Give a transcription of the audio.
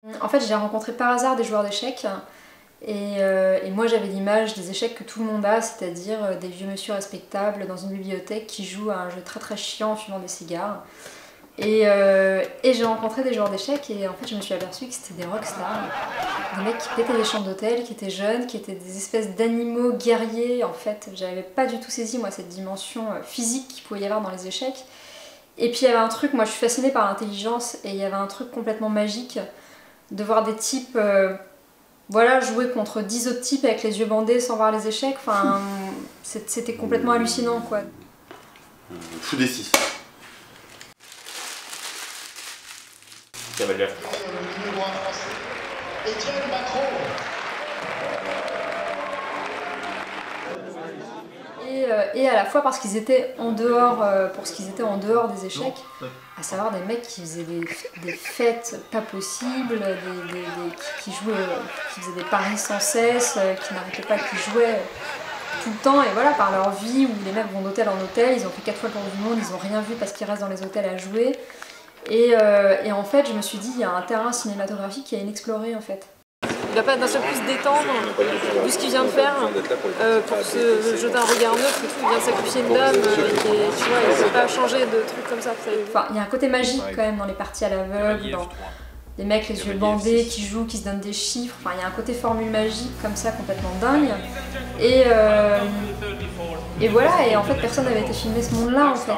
En fait, j'ai rencontré par hasard des joueurs d'échecs et moi j'avais l'image des échecs que tout le monde a, c'est-à-dire des vieux monsieur respectables dans une bibliothèque qui jouent à un jeu très très chiant en fumant des cigares. Et j'ai rencontré des joueurs d'échecs et en fait je me suis aperçue que c'était des rockstars, des mecs qui pétaient des chambres d'hôtel, qui étaient jeunes, qui étaient des espèces d'animaux guerriers. En fait, j'avais pas du tout saisi moi cette dimension physique qu'il pouvait y avoir dans les échecs. Et puis il y avait un truc, moi je suis fascinée par l'intelligence et il y avait un truc complètement magique de voir des types voilà, jouer contre 10 autres types avec les yeux bandés sans voir les échecs. Enfin, c'était complètement hallucinant quoi. Fou des 6. Cavalier. Étienne Macron. Et à la fois parce qu'ils étaient en dehors, pour ce qu'ils étaient en dehors des échecs, à savoir des mecs qui faisaient des fêtes pas possibles, qui faisaient des paris sans cesse, qui n'arrêtaient pas, qui jouaient tout le temps, et voilà, par leur vie, où les mecs vont d'hôtel en hôtel, ils ont fait 4 fois le tour du monde, ils ont rien vu parce qu'ils restent dans les hôtels à jouer. Et en fait, je me suis dit, il y a un terrain cinématographique qui est inexploré en fait. Il va pas d'un seul coup se détendre, vu ce qu'il vient de faire, pour se jeter un regard neutre et tout, il vient de sacrifier une dame, tu vois, il ne peut pas changer de trucs comme ça. Enfin, il y a un côté magique quand même dans les parties à l'aveugle, dans les mecs les yeux bandés qui jouent, qui se donnent des chiffres, enfin il y a un côté formule magique comme ça complètement dingue. Et voilà, et en fait personne n'avait été filmé ce monde-là en fait.